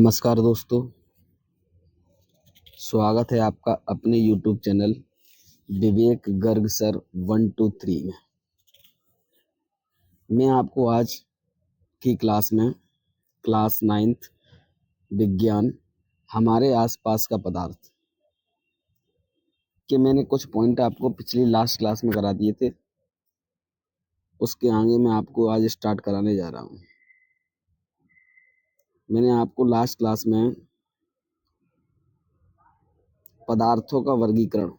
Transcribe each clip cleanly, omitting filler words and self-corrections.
नमस्कार दोस्तों, स्वागत है आपका अपने YouTube चैनल विवेक गर्ग सर 123 में। मैं आपको आज की क्लास में क्लास 9th विज्ञान हमारे आसपास का पदार्थ के मैंने कुछ पॉइंट आपको पिछली लास्ट क्लास में करा दिए थे। उसके आगे मैं आपको आज स्टार्ट कराने जा रहा हूँ। मैंने आपको लास्ट क्लास में पदार्थों का वर्गीकरण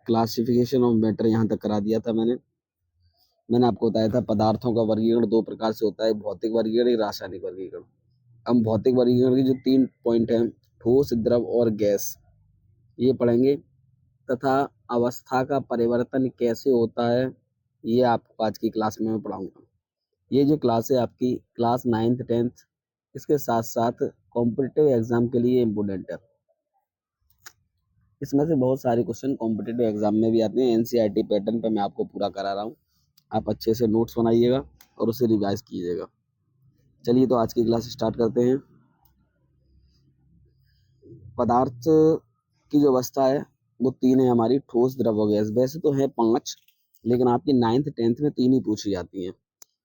क्लासिफिकेशन ऑफ मैटर यहाँ तक करा दिया था। मैंने आपको बताया था पदार्थों का वर्गीकरण दो प्रकार से होता है, भौतिक वर्गीकरण, एक रासायनिक वर्गीकरण। हम भौतिक वर्गीकरण के जो 3 पॉइंट हैं, ठोस, द्रव और गैस, ये पढ़ेंगे तथा अवस्था का परिवर्तन कैसे होता है ये आपको आज की क्लास में मैं पढ़ाऊंगा। ये जो क्लास है आपकी क्लास 9th 10th इसके साथ साथ कॉम्पिटिटिव एग्जाम के लिए इम्पोर्टेंट है। इसमें से बहुत सारे क्वेश्चन कॉम्पिटिटिव एग्जाम में भी आते हैं। एनसीईआरटी पैटर्न पर मैं आपको पूरा करा रहा हूँ। आप अच्छे से नोट्स बनाइएगा और उसे रिवाइज कीजिएगा। चलिए तो आज की क्लास स्टार्ट करते हैं। पदार्थ की जो अवस्था है वो 3 है हमारी, ठोस, द्रव और गैस। वैसे तो है 5, लेकिन आपकी 9th 10th में 3 ही पूछी जाती हैं।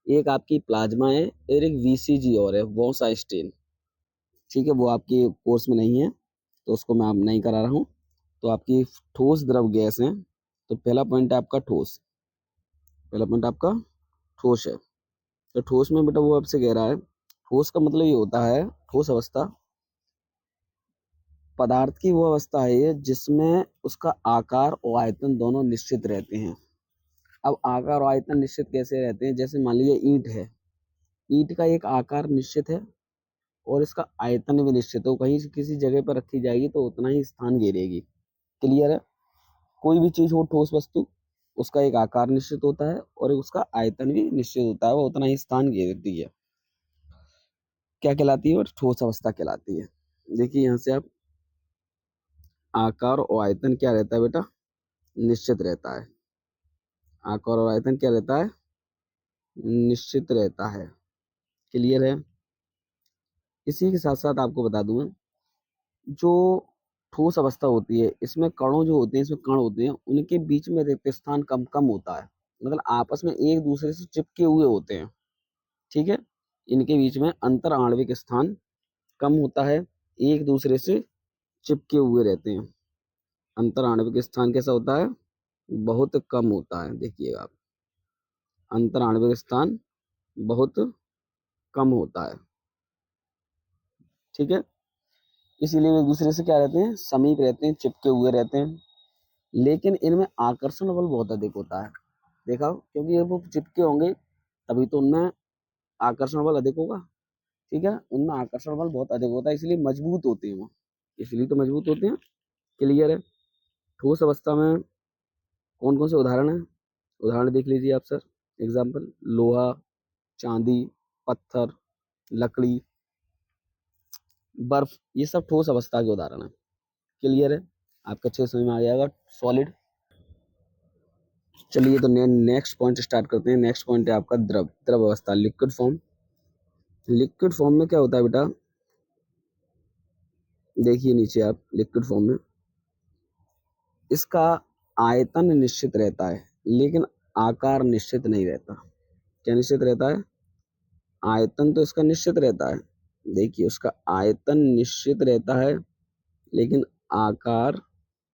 एक आपकी प्लाज्मा है और एक वीसीजी और है, वॉसाइस्टेन। ठीक है, वो आपके कोर्स में नहीं है तो उसको मैं आप नहीं करा रहा हूँ। तो आपकी ठोस, द्रव, गैस है। तो पहला पॉइंट है आपका ठोस। पहला पॉइंट आपका ठोस है। तो ठोस में बेटा वो आपसे कह रहा है, ठोस का मतलब ये होता है, ठोस अवस्था पदार्थ की वो अवस्था है जिसमें उसका आकार और आयतन दोनों निश्चित रहते हैं। अब आकार और आयतन निश्चित कैसे रहते हैं? जैसे मान लीजिए ईंट है, ईंट का एक आकार निश्चित है और इसका आयतन भी निश्चित है। कहीं किसी जगह पर रखी जाएगी तो उतना ही स्थान घेरेगी। क्लियर है? कोई भी चीज हो, ठोस वस्तु, उसका एक आकार निश्चित होता है और उसका आयतन भी निश्चित होता है, वो उतना ही स्थान घेरती है। क्या कहलाती है? और ठोस अवस्था कहलाती है। देखिए यहाँ से आप, आकार और आयतन क्या रहता है बेटा? निश्चित रहता है। आकार और आयतन क्या रहता है? निश्चित रहता है। क्लियर है? इसी के साथ साथ आपको बता दूं, जो ठोस अवस्था होती है इसमें कणों जो होते हैं, इसमें कण होते हैं, उनके बीच में रिक्त स्थान कम कम होता है। मतलब आपस में एक दूसरे से चिपके हुए होते हैं। ठीक है, इनके बीच में अंतर आणविक स्थान कम होता है, एक दूसरे से चिपके हुए रहते हैं। अंतर आणविक स्थान कैसा होता है? बहुत कम होता है। देखिएगा आप, अंतर आणविक स्थान बहुत कम होता है। ठीक है, इसीलिए वे एक दूसरे से क्या रहते हैं? समीप रहते हैं, चिपके हुए रहते हैं। लेकिन इनमें आकर्षण बल बहुत अधिक होता है। देखा, क्योंकि ये वो चिपके होंगे तभी तो उनमें आकर्षण बल अधिक होगा। ठीक है, उनमें आकर्षण बल बहुत अधिक होता है, इसलिए मजबूत होते हैं वो, इसलिए तो मजबूत होते हैं। क्लियर है? ठोस अवस्था में कौन कौन से उदाहरण है? उदाहरण देख लीजिए आप सर। एग्जाम्पल, लोहा, चांदी, पत्थर, लकड़ी, बर्फ, ये सब ठोस अवस्था के उदाहरण है। क्लियर है? आपके अच्छे समझ में आ जाएगा। सॉलिड। चलिए तो नेक्स्ट पॉइंट स्टार्ट करते हैं। नेक्स्ट पॉइंट है आपका द्रव। द्रव अवस्था, लिक्विड फॉर्म। लिक्विड फॉर्म में क्या होता है बेटा? देखिए नीचे आप, लिक्विड फॉर्म में इसका आयतन निश्चित रहता है लेकिन आकार निश्चित नहीं रहता। क्या निश्चित रहता है? आयतन तो इसका निश्चित रहता है। देखिए, उसका आयतन निश्चित रहता है लेकिन आकार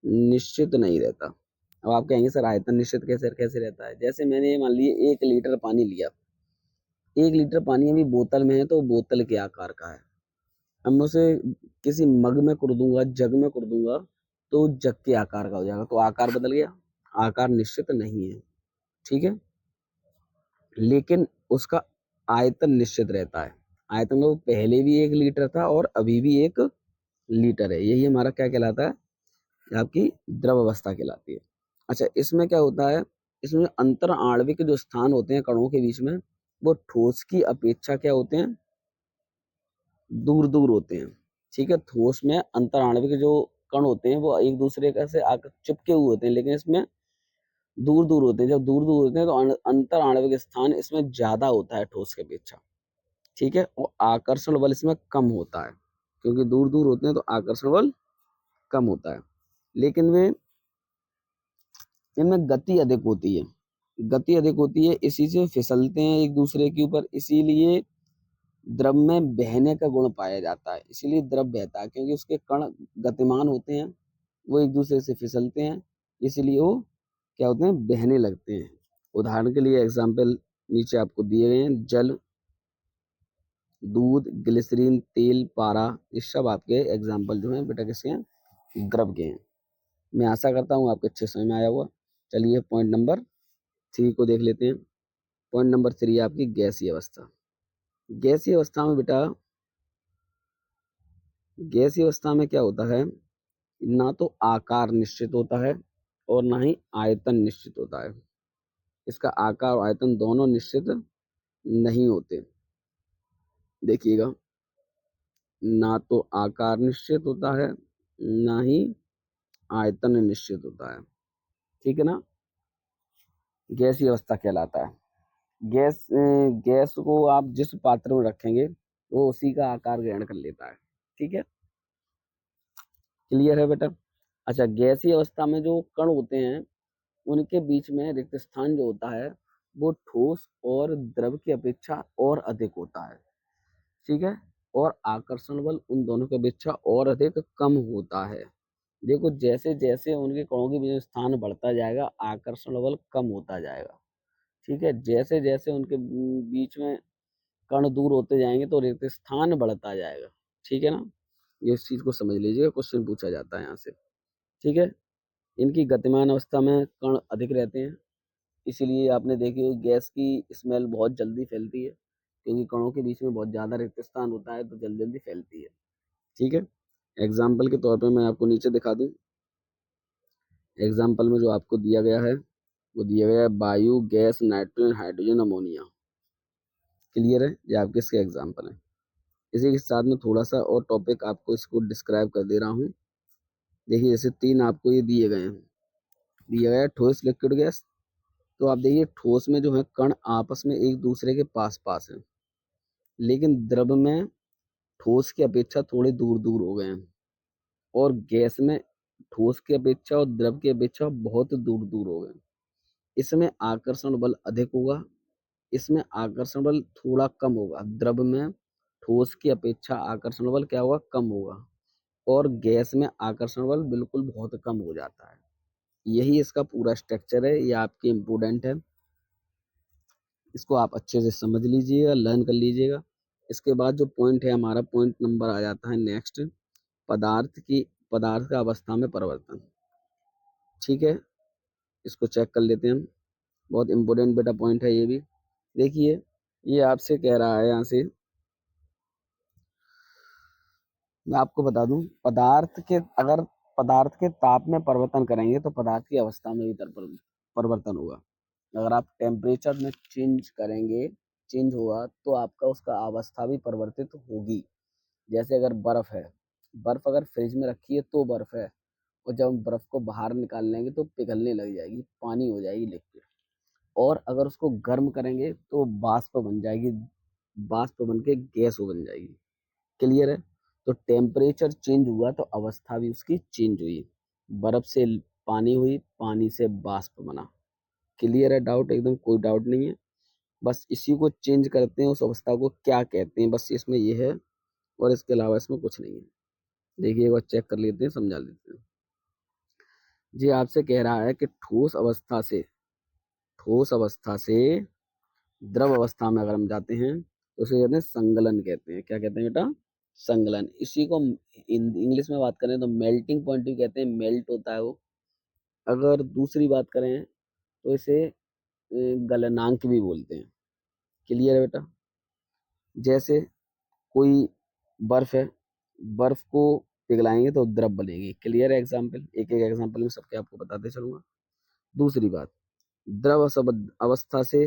निश्चित नहीं रहता। अब आप कहेंगे सर आयतन निश्चित कैसे कैसे रहता है? जैसे मैंने मान लिए 1 लीटर पानी लिया, 1 लीटर पानी अभी बोतल में है तो बोतल के आकार का है। अब मैं उसे किसी मग में कर दूंगा, जग में कर दूंगा, तो जग के आकार का हो जाएगा। तो आकार बदल गया, आकार निश्चित नहीं है। ठीक है, लेकिन उसका आयतन निश्चित रहता है। आयतन वो पहले भी 1 लीटर था और अभी भी 1 लीटर है। यही हमारा क्या कहलाता है? आपकी द्रव अवस्था कहलाती है। अच्छा, इसमें क्या होता है? इसमें अंतर आणविक जो स्थान होते हैं कणों के बीच में, वो ठोस की अपेक्षा क्या होते हैं? दूर दूर होते हैं। ठीक है, ठोस में अंतर आणविक जो कण होते हैं वो एक दूसरे का से आकर चिपके हुए होते हैं, लेकिन इसमें दूर दूर होते हैं। जब दूर दूर होते हैं तो अंतर आणविक स्थान इसमें ज्यादा होता है ठोस के अपेक्षा। ठीक है, और आकर्षण बल इसमें कम होता है। क्योंकि दूर दूर होते हैं तो आकर्षण बल कम होता है, लेकिन वे इनमें गति अधिक होती है। गति अधिक होती है, इसी से फिसलते हैं एक दूसरे के ऊपर, इसीलिए द्रव में बहने का गुण पाया जाता है। इसीलिए द्रव बहता है, क्योंकि उसके कण गतिमान होते हैं, वो एक दूसरे से फिसलते हैं, इसीलिए वो क्या होते हैं, बहने लगते हैं। उदाहरण के लिए एग्जाम्पल नीचे आपको दिए गए हैं, जल, दूध, ग्लिसरीन, तेल, पारा, ये सब आपके एग्जाम्पल जो हैं बेटा किसके हैं, द्रव के हैं। मैं आशा करता हूँ आपके अच्छे समझ में आया हुआ। चलिए पॉइंट नंबर 3 को देख लेते हैं। पॉइंट नंबर 3 है आपकी गैसीय अवस्था। गैसीय अवस्था में बेटा, गैसीय अवस्था में क्या होता है, ना तो आकार निश्चित होता है और ना ही आयतन निश्चित होता है। इसका आकार और आयतन दोनों निश्चित नहीं होते। देखिएगा, ना तो आकार निश्चित होता है, ना ही आयतन निश्चित होता है। ठीक है ना, गैसीय अवस्था कहलाता है। गैस को आप जिस पात्र में रखेंगे वो उसी का आकार ग्रहण कर लेता है। ठीक है, क्लियर है बेटा। अच्छा, गैसीय अवस्था में जो कण होते हैं उनके बीच में रिक्त स्थान जो होता है वो ठोस और द्रव की अपेक्षा और अधिक होता है। ठीक है, और आकर्षण बल उन दोनों की अपेक्षा और अधिक कम होता है। देखो, जैसे जैसे उनके कणों के बीच में स्थान बढ़ता जाएगा आकर्षण बल कम होता जाएगा। ठीक है, जैसे जैसे उनके बीच में कण दूर होते जाएंगे तो रिक्त स्थान बढ़ता जाएगा। ठीक है ना, ये इस चीज को समझ लीजिएगा, क्वेश्चन पूछा जाता है यहाँ से। ठीक है, इनकी गतिमान अवस्था में कण अधिक रहते हैं, इसीलिए आपने देखी होगी गैस की स्मेल बहुत जल्दी फैलती है, क्योंकि कणों के बीच में बहुत ज़्यादा रिक्त स्थान होता है तो जल्दी जल्दी फैलती है। ठीक है, एग्जाम्पल के तौर पे मैं आपको नीचे दिखा दूं। एग्जाम्पल में जो आपको दिया गया है वो दिया गया है वायु, gas, nitrogen, hydrogen, ammonia. Clear है, ये आपके इसके एग्जाम्पल हैं। इसी के साथ में थोड़ा सा और टॉपिक आपको इसको डिस्क्राइब कर दे रहा हूँ। देखिए, जैसे 3 आपको ये दिए गए हैं, दिया गया है ठोस, लिक्विड, गैस। तो आप देखिए, ठोस में जो है कण आपस में एक दूसरे के पास पास हैं, लेकिन द्रव में ठोस की अपेक्षा थोड़े दूर दूर हो गए हैं, और गैस में ठोस की अपेक्षा और द्रव की अपेक्षा बहुत दूर दूर हो गए। इसमें आकर्षण बल अधिक होगा, इसमें आकर्षण बल थोड़ा कम होगा। द्रव में ठोस की अपेक्षा आकर्षण बल क्या होगा, कम होगा, और गैस में आकर्षण बल बिल्कुल बहुत कम हो जाता है। यही इसका पूरा स्ट्रक्चर है, ये आपके इम्पोर्टेंट है, इसको आप अच्छे से समझ लीजिएगा, लर्न कर लीजिएगा। इसके बाद जो पॉइंट है हमारा, पॉइंट नंबर आ जाता है नेक्स्ट, पदार्थ का अवस्था में परिवर्तन। ठीक है, इसको चेक कर लेते हैं हम, बहुत इंपॉर्टेंट बेटा पॉइंट है ये भी। देखिए, ये आपसे कह रहा है यहाँ से, मैं आपको बता दूं, अगर पदार्थ के ताप में परिवर्तन करेंगे तो पदार्थ की अवस्था में भी परिवर्तन होगा। अगर आप टेम्परेचर में चेंज होगा तो आपका उसका अवस्था भी परिवर्तित होगी। जैसे अगर बर्फ है, बर्फ अगर फ्रिज में रखी है तो बर्फ है, और जब हम बर्फ को बाहर निकाल लेंगे तो पिघलने लग जाएगी, पानी हो जाएगी, लिक्विड। और अगर उसको गर्म करेंगे तो बाष्प बन जाएगी, बाष्प बन के गैस हो बन जाएगी। क्लियर है, तो टेम्परेचर चेंज हुआ तो अवस्था भी उसकी चेंज हुई, बर्फ से पानी हुई, पानी से बाष्प बना। क्लियर है, डाउट एकदम कोई डाउट नहीं है। बस इसी को चेंज करते हैं, उस अवस्था को क्या कहते हैं, बस इसमें ये है, और इसके अलावा इसमें कुछ नहीं है। देखिए, एक बार चेक कर लेते हैं, समझा लेते हैं। जी, आपसे कह रहा है कि ठोस अवस्था से द्रव अवस्था में अगर हम जाते हैं तो उसे कहते हैं संगलन, कहते हैं। क्या कहते हैं बेटा, संगलन। इसी को इंग्लिश में बात करें तो मेल्टिंग पॉइंट भी कहते हैं, मेल्ट होता है वो। अगर दूसरी बात करें तो इसे गलनांक भी बोलते हैं। क्लियर है बेटा, जैसे कोई बर्फ है, बर्फ को पिघलाएंगे तो द्रव बनेगी। क्लियर है, एग्जाम्पल एक एक एग्जाम्पल में सबके आपको बताते चलूंगा। दूसरी बात, अवस्था से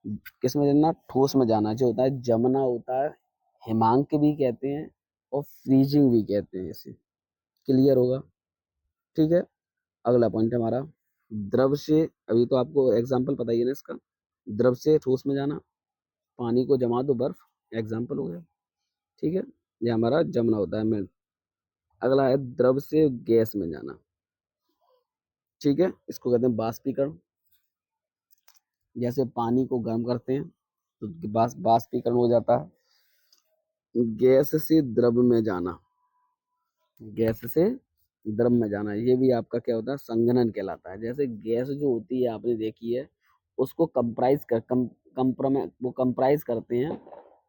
किस में जाना, ठोस में जाना जो होता है, जमना होता है, हिमांक भी कहते हैं, और फ्रीजिंग भी कहते हैं इसे। क्लियर होगा, ठीक है। अगला पॉइंट है हमारा, द्रव से, अभी तो आपको एग्जाम्पल पता ही है ना इसका, द्रव से ठोस में जाना, पानी को जमा दो बर्फ, एग्जाम्पल हो गया। ठीक है, ये हमारा जमना होता है मेल्ट। अगला है द्रव से गैस में जाना। ठीक है, इसको कहते हैं बाष्पीकरण। जैसे पानी को गर्म करते हैं तो बाष्पीकरण हो जाता है। गैस से द्रव में जाना, गैस से द्रव में जाना, ये भी आपका क्या होता है, संघनन कहलाता है। जैसे गैस जो होती है आपने देखी है, उसको कंप्राइज कर वो कंप्राइज करते हैं,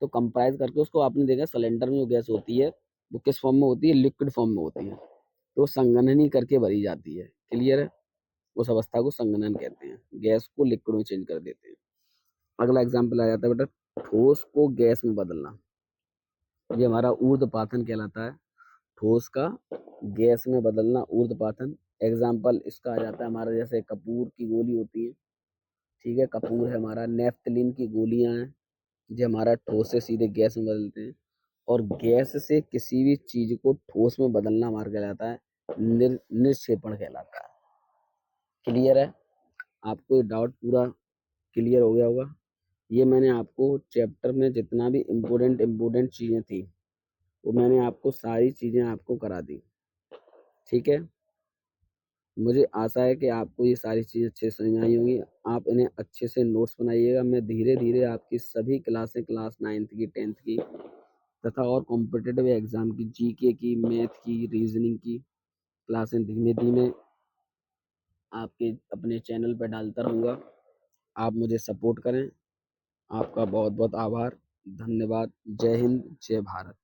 तो कंप्राइज करके उसको आपने देखा सिलेंडर में जो गैस होती है वो किस फॉर्म में होती है, लिक्विड फॉर्म में होती है, तो संघनन ही करके भरी जाती है। क्लियर है, उस अवस्था को संघनन कहते हैं, गैस को लिक्विड में चेंज कर देते हैं। अगला एग्जाम्पल आ जाता है बेटा, ठोस को गैस में बदलना। ये हमारा ऊर्ध्वपातन कहलाता है, ठोस का गैस में बदलना ऊर्ध्वपातन। एग्जाम्पल इसका आ जाता है हमारा, जैसे कपूर की गोली होती है, ठीक है, कपूर है हमारा, नेफ्थलीन की गोलियां हैं, जो हमारा ठोस से सीधे गैस में बदलते हैं। और गैस से किसी भी चीज को ठोस में बदलना हमारा कहलाता है निक्षेपण कहलाता है। क्लियर है, आपको ये डाउट पूरा क्लियर हो गया होगा। ये मैंने आपको चैप्टर में जितना भी इम्पोर्टेंट चीजें थी वो मैंने आपको सारी चीजें आपको करा दी। ठीक है, मुझे आशा है कि आपको ये सारी चीज़ें अच्छे से समझ में आई होंगी। आप इन्हें अच्छे से नोट्स बनाइएगा। मैं धीरे धीरे आपकी सभी क्लासें, क्लास 9th की, 10th की तथा और कॉम्पिटिटिव एग्जाम की, जीके की, मैथ की, रीजनिंग की क्लासें धीमे धीमे आपके अपने चैनल पर डालता रहूँगा। आप मुझे सपोर्ट करें। आपका बहुत बहुत आभार, धन्यवाद। जय हिंद, जय भारत।